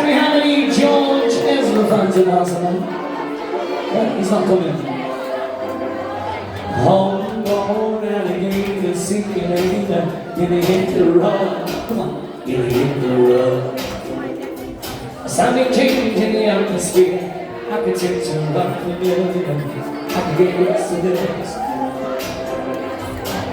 Do we have any George Ezra fans in the house tonight? Yeah, he's not coming. Homegrown alligator, seeking later, gonna hit the road. Come on, gonna hit the road. A sounding change in the atmosphere. I can take you right from the I can get used to this.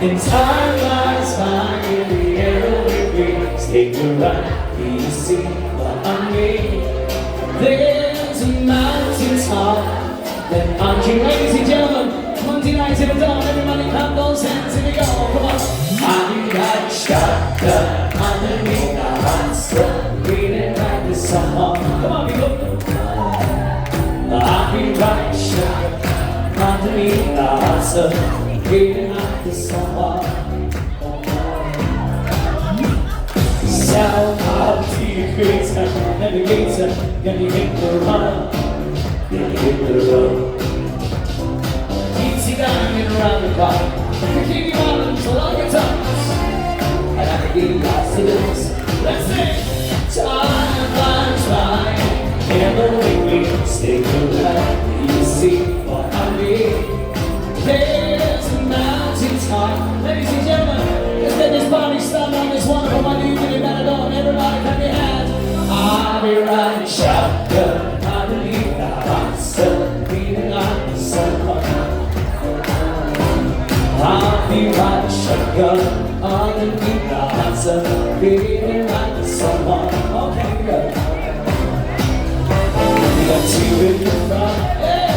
In time lies by in the air with me. Stay right, do you see what I mean? There's a mountain top that I'm king. Ladies and gentlemen, Monday night in the dawn, everybody clap those hands and we go, come on. I got shotgun underneath the hot sun, feeling like the summer. Come on, people. I'll be right shotgun underneath the hot sun, feeling like the summer. South of the equator, navigator, gonna hit the run, gonna hit the road. Easy diamond around the clock, Bikini Islands along your tongues, and I can get lost to this. Let's sing! Time flies by, never with me, stay alive, you see what I mean? There's a mountain top, ladies and gentlemen, let's get this party started on this wonderful Monday evening. Everybody clap your hands. I'll be riding shotgun underneath the hot sun, feeling like the summer. I'll be riding shotgun underneath the hot sun, feeling like the summer. Okay, good. We got two in the front, hey,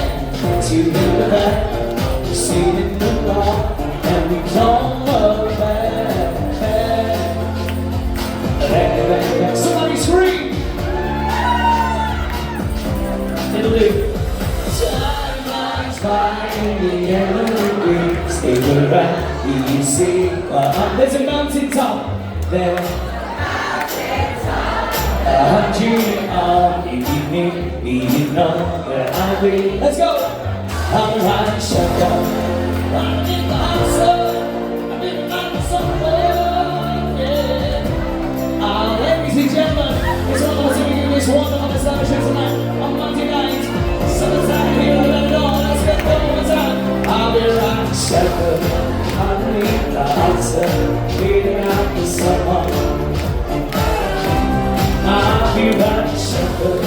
two in the back, we're seated in the bar, and we come up back. Somebody scream! It'll do. Time flies by in the air, stay right, you see. There's a mountain top there. I'm dreaming of evening, you know where I'll be. Let's go! I'm riding shotgun, riding in the hot sun, I'm in the sun. Ladies and gentlemen, it's all to begin this wonderful establishment tonight on Monday night. Summertime here, let it all, let's get going one time. I'll be riding shotgun underneath the hot sun, feeling out the summer. I'll be riding shotgun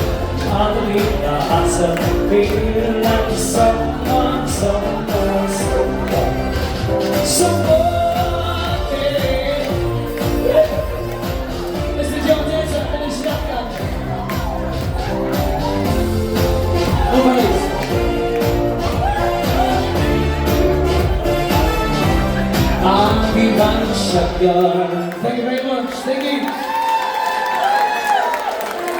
underneath the hot sun, feeling like the summer, summer, summer, summer. I'll be riding shotgun. Thank you very much. Thank you.